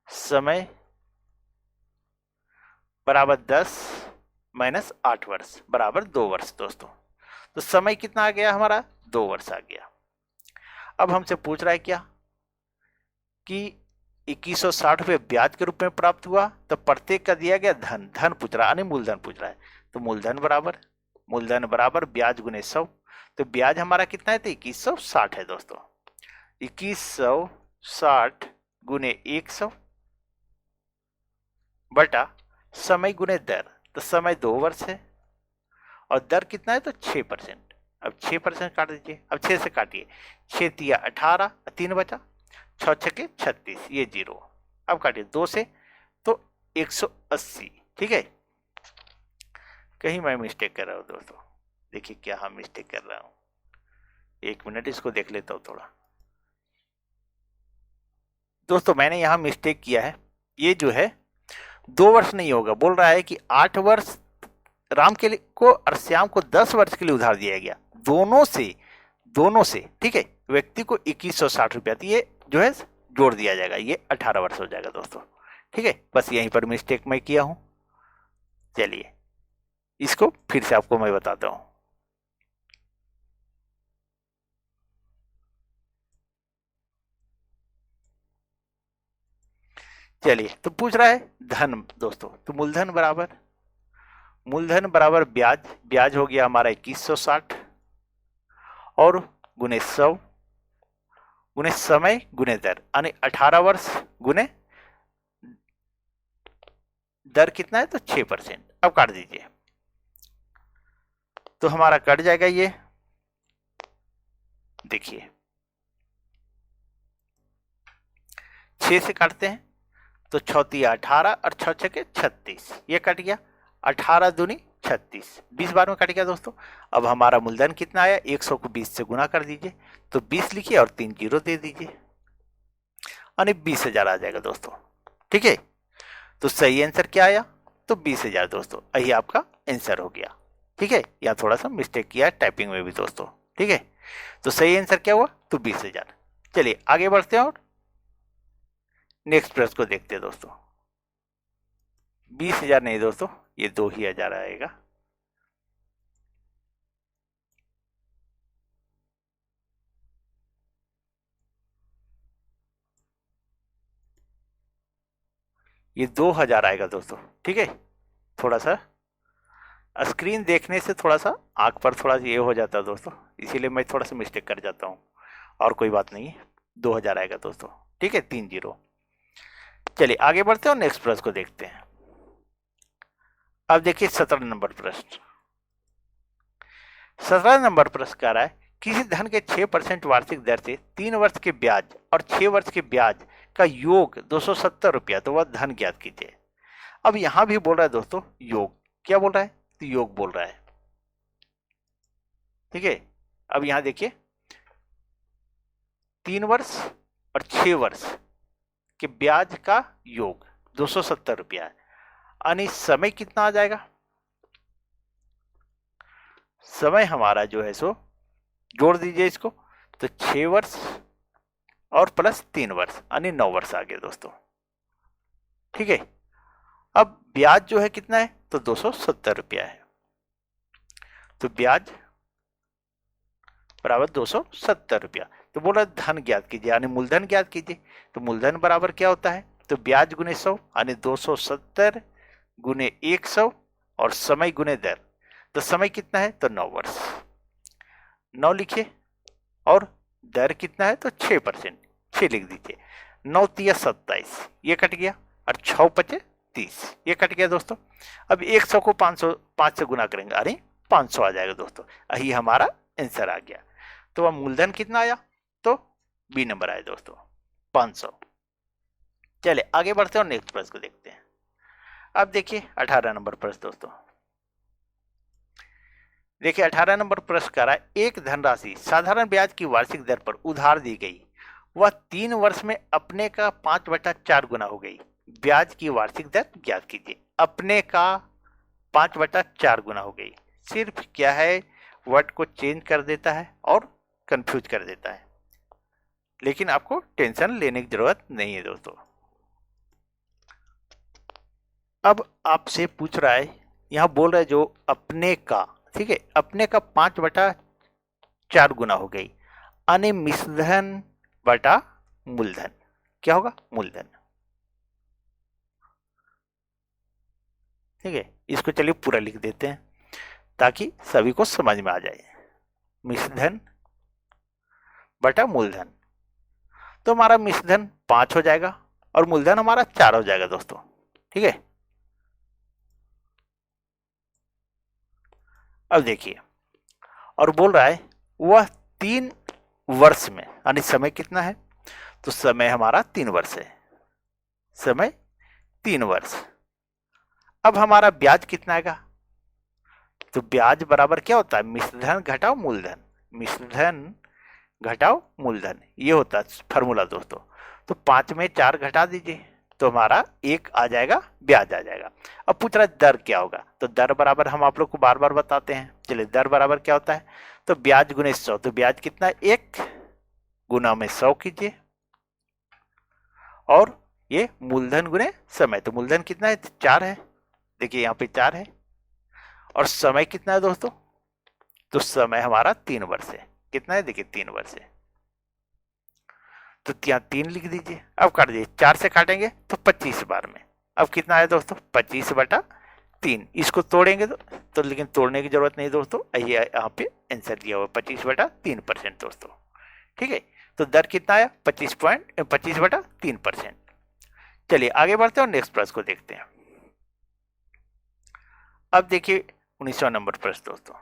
समय बराबर 10 माइनस 8 वर्ष बराबर 2 वर्ष दोस्तों। तो समय कितना आ गया हमारा, 2 वर्ष आ गया। अब हमसे पूछ रहा है क्या, कि 2160 रुपये ब्याज के रूप में प्राप्त हुआ, तो प्रत्येक का दिया गया धन, धन पूछ रहा है यानी मूलधन पूछ रहा है, तो मूलधन बराबर ब्याज गुने 100। तो ब्याज हमारा कितना है, तो 2160 है दोस्तों। 2160 गुने 100 बटा समय गुने दर, तो समय 2 वर्ष है और दर कितना है, तो 6%। अब 6% काट दीजिए, अब 6 से काटिए, 6 तिया 18, 3 बचा, 6 छके 36, ये 0। अब काटिए 2 से, तो 180। ठीक है, कहीं मैं मिस्टेक कर रहा हूँ दोस्तों, देखिए क्या हम मिस्टेक कर रहा हूँ, 1 मिनट इसको देख लेता हूँ थोड़ा। दोस्तों मैंने यहाँ मिस्टेक किया है, ये जो है 2 वर्ष नहीं होगा, बोल रहा है कि 8 वर्ष राम के लिए को और श्याम को 10 वर्ष के लिए उधार दिया गया, दोनों से। ठीक है, व्यक्ति को 2160 रुपया, ये जो है जोड़ दिया जाएगा, ये 18 वर्ष हो जाएगा दोस्तों। ठीक है, बस यहीं पर मिस्टेक मैं किया हूं। चलिए इसको फिर से आपको मैं बताता हूं। चलिए, तो पूछ रहा है धन दोस्तों, तो मूलधन बराबर ब्याज हो गया हमारा 2160 और गुने 100 गुने समय गुने दर, यानी 18 वर्ष गुने दर कितना है, तो 6%। अब काट दीजिए, तो हमारा कट जाएगा ये, देखिए 6 से काटते हैं तो 6 तिया 18 और 6 छके 36, ये कट गया, 18 दूनी 36, 20 बार में कट गया दोस्तों। अब हमारा मूलधन कितना आया, 100 को 20 से गुना कर दीजिए, तो 20 लिखिए और 3 जीरो दे दीजिए, यानी 20,000 आ जाएगा दोस्तों। ठीक है, तो सही आंसर क्या आया, तो 20,000 दोस्तों, यही आपका आंसर हो गया। ठीक है, यहाँ थोड़ा सा मिस्टेक किया है टाइपिंग में भी दोस्तों। ठीक है, तो सही आंसर क्या हुआ, तो 20,000। चलिए आगे बढ़ते हैं और नेक्स्ट प्रश्न को देखते हैं दोस्तों। 20,000 नहीं दोस्तों, ये 2,000 आएगा। ये 2,000 आएगा दोस्तों। ठीक है, थोड़ा सा स्क्रीन देखने से थोड़ा सा आंख पर थोड़ा ये हो जाता है दोस्तों, इसीलिए मैं थोड़ा सा मिस्टेक कर जाता हूँ, और कोई बात नहीं है। 2,000 आएगा दोस्तों। ठीक है, 3 जीरो। चलिए आगे बढ़ते हैं और नेक्स्ट प्रश्न को देखते हैं। अब देखिए 17 नंबर प्रश्न। 17 नंबर प्रश्न कह रहा है, किसी धन के 6% वार्षिक दर से 3 वर्ष के ब्याज और 6 वर्ष के ब्याज का योग 270 रुपया, तो वह धन ज्ञात कीजिए। अब यहां भी बोल रहा है दोस्तों योग, क्या बोल रहा है, तो योग बोल रहा है। ठीक है, अब यहां देखिए 3 वर्ष और 6 वर्ष के ब्याज का योग 270 रुपया है, यानी समय कितना आ जाएगा, समय हमारा जो है सो जोड़ दीजिए इसको, तो 6 वर्ष और प्लस 3 वर्ष, यानी 9 वर्ष आ गए दोस्तों। ठीक है, अब ब्याज जो है कितना है, तो 270 रुपया है, तो ब्याज बराबर 270 रुपया। तो बोला धन ज्ञात कीजिए, यानी मूलधन ज्ञात कीजिए। तो मूलधन बराबर क्या होता है, तो ब्याज गुने 100, यानी 270 गुने 100 और समय गुने दर, तो समय कितना है, तो 9 वर्ष, 9 लिखिए, और दर कितना है, तो 6%, 6 लिख दीजिए। 9 तिया 27, ये कट गया, और 6 पचे 30, ये कट गया दोस्तों। अब 100 को 5 से गुना करेंगे, अरे 500 आ जाएगा दोस्तों, यही हमारा आंसर आ गया। तो वह मूलधन कितना आया, तो बी नंबर आया दोस्तों, 500। चले आगे बढ़ते हैं और नेक्स्ट प्रश्न को देखते हैं। अब देखिए 18 नंबर प्रश्न दोस्तों। देखिए 18 नंबर प्रश्न कह रहा है, एक धनराशि साधारण ब्याज की वार्षिक दर पर उधार दी गई, वह 3 वर्ष में अपने का 5/4 गुना हो गई, ब्याज की वार्षिक दर ज्ञात कीजिए। अपने का 5/4 गुना हो गई, सिर्फ क्या है, वर्ड को चेंज कर देता है और कंफ्यूज कर देता है, लेकिन आपको टेंशन लेने की जरूरत नहीं है दोस्तों। अब आपसे पूछ रहा है, यहां बोल रहा है जो अपने का, ठीक है, अपने का 5/4 गुना हो गई, यानी मिश्रधन बटा मूलधन, क्या होगा, मूलधन। ठीक है, इसको चलिए पूरा लिख देते हैं ताकि सभी को समझ में आ जाए। मिश्र धन बटा मूलधन, तो हमारा मिश्र धन 5 हो जाएगा और मूलधन हमारा 4 हो जाएगा दोस्तों। ठीक है, अब देखिए, और बोल रहा है वह 3 वर्ष में, यानी समय कितना है, तो समय हमारा 3 वर्ष है, समय 3 वर्ष। अब हमारा ब्याज कितना आएगा, तो ब्याज बराबर क्या होता है, मिश्र धन घटाओ मूलधन, मिश्र धन घटाओ मूलधन, ये होता है फॉर्मूला दोस्तों। तो 5 में 4 घटा दीजिए तो हमारा 1 आ जाएगा, ब्याज आ जाएगा। अब पूछ रहा है दर क्या होगा, तो दर बराबर हम आप लोग को बार बार बताते हैं, चलिए दर बराबर क्या होता है, तो ब्याज गुने 100, तो ब्याज कितना है 1 गुना में 100 कीजिए, और ये मूलधन गुने समय, तो मूलधन कितना है 4 है, देखिए यहाँ पे 4 है, और समय कितना है दोस्तों, तो समय हमारा 3 वर्ष है, कितना है देखिए 3 वर्ष है, तो यहाँ 3 लिख दीजिए। अब काट दीजिए, 4 से काटेंगे तो 25 बार में, अब कितना है दोस्तों 25 बटा 3, इसको तोड़ेंगे तो लेकिन तोड़ने की जरूरत नहीं दोस्तों, ये यहाँ पे आंसर दिया हुआ 25 बटा 3% दोस्तों। ठीक है, तो दर कितना आया 25 बटा 3%। चलिए आगे बढ़ते हैं और नेक्स्ट प्रश्न को देखते हैं। अब देखिए 19वां नंबर प्रश्न दोस्तों,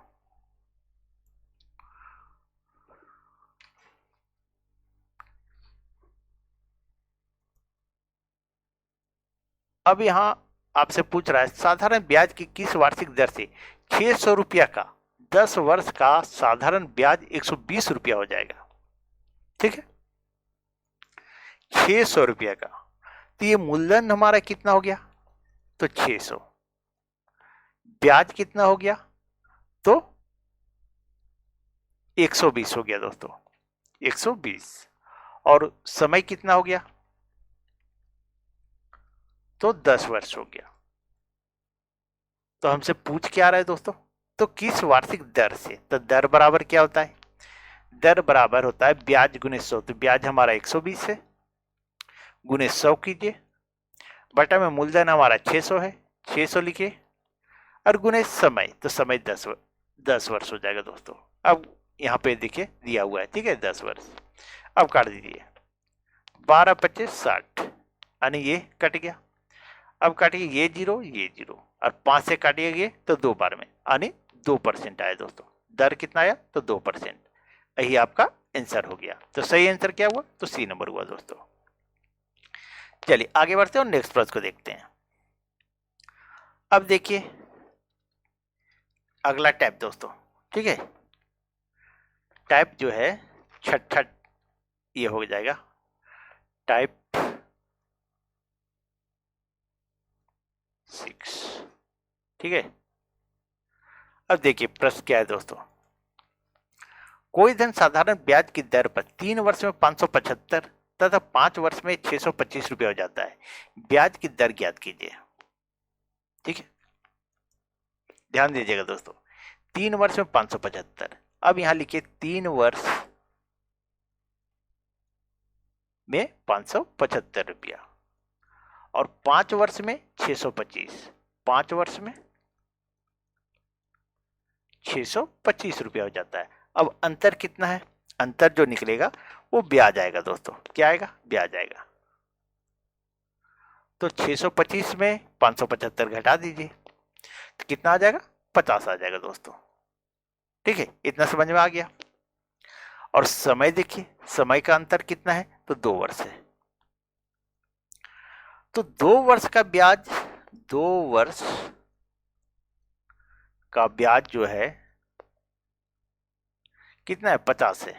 अब यहां आपसे पूछ रहा है साधारण ब्याज की किस वार्षिक दर से 600 रुपया का 10 वर्ष का साधारण ब्याज 120 रुपया हो जाएगा। ठीक है, 600 रुपया का, तो ये मूलधन हमारा कितना हो गया, तो 600, ब्याज कितना हो गया, तो 120 हो गया दोस्तों, 120, और समय कितना हो गया, तो 10 वर्ष हो गया। तो हमसे पूछ क्या रहा है दोस्तों, तो किस वार्षिक दर से, तो दर बराबर क्या होता है, दर बराबर होता है ब्याज गुने 100, तो ब्याज हमारा 120 है, गुने 100 कीजिए, बटा में मूलधन हमारा 600 है, 600 लिखिए, और गुने समय, तो समय 10 वर्ष हो जाएगा दोस्तों। अब यहाँ पे देखिए दिया हुआ है, ठीक है 10 वर्ष। अब काट दीजिए, 12 25 60, यानी ये कट गया, अब काटिए ये 0 ये 0, और 5 से काटिए तो 2 बार में, यानी 2% आया दोस्तों, दर कितना आया, तो 2%, यही आपका आंसर हो गया। तो सही आंसर क्या हुआ, तो सी नंबर हुआ दोस्तों। चलिए आगे बढ़ते हैं और नेक्स्ट प्रश्न को देखते हैं। अब देखिए अगला टाइप दोस्तों, ठीक है, टाइप जो है छठा ये हो जाएगा टाइप 6। ठीक है, अब देखिए प्रश्न क्या है दोस्तों, कोई धन साधारण ब्याज की दर पर 3 वर्ष में 575 तथा 5 वर्ष में 625 रुपया हो जाता है, ब्याज की दर ज्ञात कीजिए। ठीक है, ध्यान दीजिएगा दोस्तों, 3 वर्ष में 575, अब यहां लिखिए 3 वर्ष में 575 रुपया, और 5 वर्ष में 625, 5 वर्ष में 625 रुपया हो जाता है। अब अंतर कितना है, अंतर जो निकलेगा वो ब्याज आएगा दोस्तों, क्या आएगा, ब्याज आएगा। तो 625 में 575 घटा दीजिए तो कितना आ जाएगा, 50 आ जाएगा दोस्तों। ठीक है, इतना समझ में आ गया। और समय देखिए, समय का अंतर कितना है, तो 2 वर्ष है, तो 2 वर्ष का ब्याज, 2 वर्ष का ब्याज जो है कितना है, 50 है,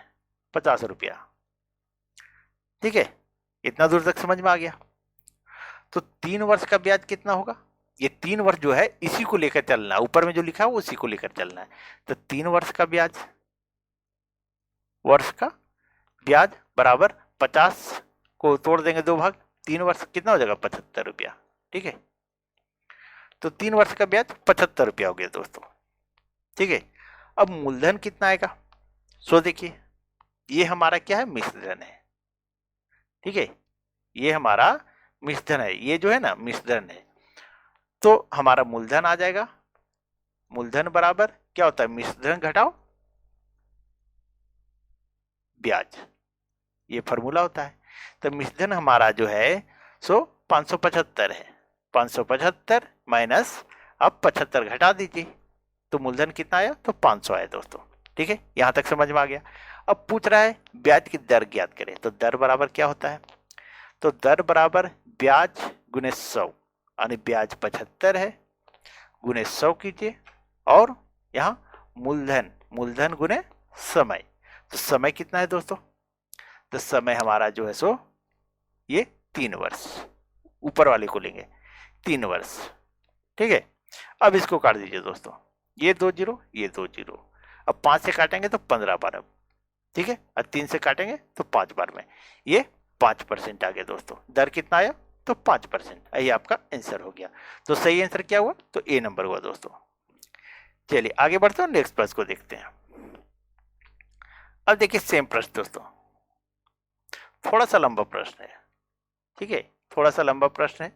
50 रुपया। ठीक है, इतना दूर तक समझ में आ गया। तो 3 वर्ष का ब्याज कितना होगा, ये 3 वर्ष जो है इसी को लेकर चलना है, ऊपर में जो लिखा है वो उसी को लेकर चलना है। तो 3 वर्ष का ब्याज, वर्ष का ब्याज बराबर 50 को तोड़ देंगे 2 भाग, 3 वर्ष कितना हो जाएगा, 75 रुपया। ठीक है, तो 3 वर्ष का ब्याज 75 रुपया हो गया दोस्तों। ठीक है, अब मूलधन कितना आएगा, सो देखिए ये हमारा क्या है, मिश्रधन है। ठीक है, ये हमारा मिश्रधन है, ये जो है ना मिश्रधन है, तो हमारा मूलधन आ जाएगा, मूलधन बराबर क्या होता है, मिश्रधन घटाओ ब्याज, ये फॉर्मूला होता है। तो मिश्रधन हमारा जो है सो 575 है, 575 माइनस अब 75 घटा दीजिए, तो मूलधन कितना आया, तो 500 आया दोस्तों। ठीक है, यहां तक समझ में आ गया। अब पूछ रहा है ब्याज की दर ज्ञात करें, तो दर बराबर क्या होता है, तो दर बराबर ब्याज गुने 100, यानी ब्याज 75 है गुने 100 कीजिए, और यहाँ मूलधन, मूलधन गुने समय, तो समय कितना है दोस्तों, तो समय हमारा जो है सो ये 3 वर्ष, ऊपर वाले को लेंगे 3 वर्ष। ठीक है, अब इसको काट दीजिए दोस्तों, ये 2 जीरो ये 2 जीरो, अब 5 से काटेंगे तो 15 बार, अब ठीक है, और 3 से काटेंगे तो 5 बार में, ये 5% आ गया दोस्तों। दर कितना आया, तो 5%, ये आपका आंसर हो गया। तो सही आंसर क्या हुआ, तो ए नंबर हुआ दोस्तों। चलिए आगे बढ़ते हैं, नेक्स्ट प्रश्न को देखते हैं। अब देखिए सेम प्रश्न दोस्तों, थोड़ा सा लंबा प्रश्न है, ठीक है, थोड़ा सा लंबा प्रश्न है,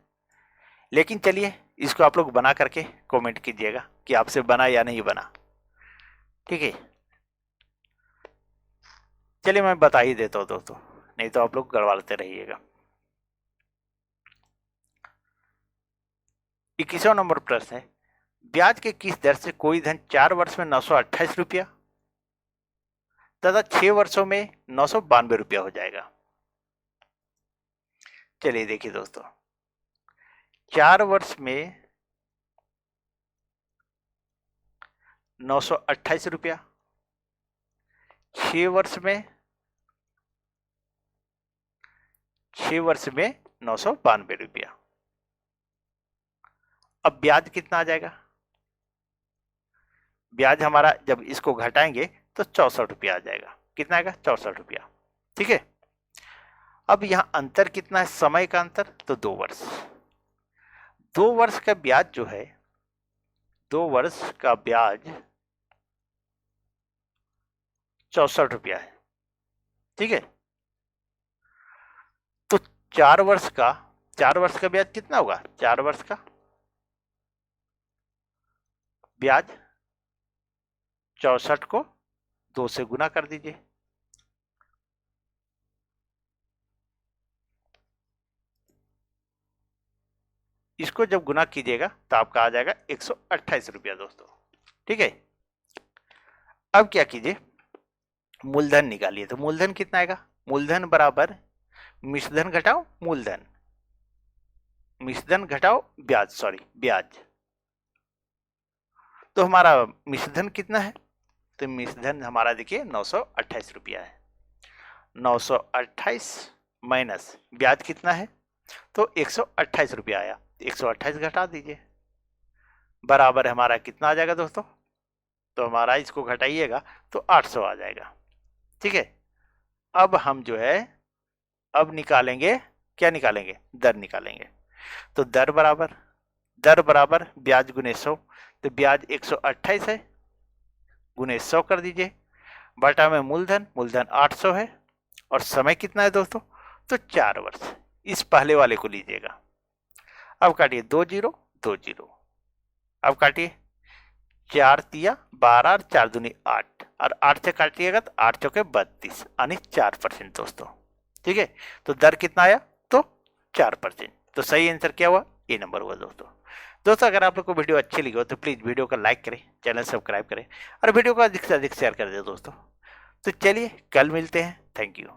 लेकिन चलिए इसको आप लोग बना करके कमेंट कीजिएगा कि आपसे बना या नहीं बना। ठीक है, चलिए मैं बता ही देता हूं दोस्तों, नहीं तो आप लोग गड़बड़ाते रहिएगा। 21वां नंबर प्रश्न है, ब्याज के किस दर से कोई धन 4 वर्ष में 928 रुपया तथा 6 वर्षों में 992 रुपया हो जाएगा। चलिए देखिए दोस्तों, 4 वर्ष में 928 रुपया, 6 वर्ष में 992 रुपया। अब ब्याज कितना आ जाएगा, ब्याज हमारा जब इसको घटाएंगे तो 64 रुपया आ जाएगा, कितना आएगा, 64 रुपया। ठीक है, अब यहां अंतर कितना है, समय का अंतर, तो 2 वर्ष, 2 वर्ष का ब्याज जो है, 2 वर्ष का ब्याज 64 रुपया है। ठीक है, तो 4 वर्ष का ब्याज कितना होगा, 4 वर्ष का ब्याज 64 को 2 से गुना कर दीजिए, इसको जब गुना कीजिएगा तो आपका आ जाएगा 128 रुपया दोस्तों। ठीक है, अब क्या कीजिए, मूलधन निकालिए, तो मूलधन कितना आएगा, मूलधन बराबर मिश्रधन घटाओ मूलधन, मिश्रधन घटाओ ब्याज, सॉरी ब्याज, तो हमारा मिश्रधन कितना है, तो मिश्रधन हमारा देखिए 928 रुपया है, 928 माइनस ब्याज कितना है, तो 128 रुपया आया, 128 घटा दीजिए, बराबर हमारा कितना आ जाएगा दोस्तों, तो हमारा इसको घटाइएगा तो 800 आ जाएगा। ठीक है, अब हम जो है अब निकालेंगे, क्या निकालेंगे, दर निकालेंगे, तो दर बराबर ब्याज गुने 100, तो ब्याज 128 है, गुने 100 कर दीजिए, बटा में मूलधन 800 है, और समय कितना है दोस्तों, तो 4 वर्ष, इस पहले वाले को लीजिएगा। अब काटिए 2 जीरो 2 जीरो, अब काटिए 4 तिया 12 और 4 दूनी 8, और 8 से काटिएगा तो 8 चौके 32, यानी 4% दोस्तों। ठीक है, तो दर कितना आया, तो 4%, तो सही आंसर क्या हुआ, ए नंबर हुआ दोस्तों। अगर आप लोग को वीडियो अच्छी लगी हो तो प्लीज वीडियो को लाइक करें, चैनल सब्सक्राइब करें, और वीडियो को अधिक से अधिक शेयर कर दें दोस्तों। तो चलिए कल मिलते हैं, थैंक यू।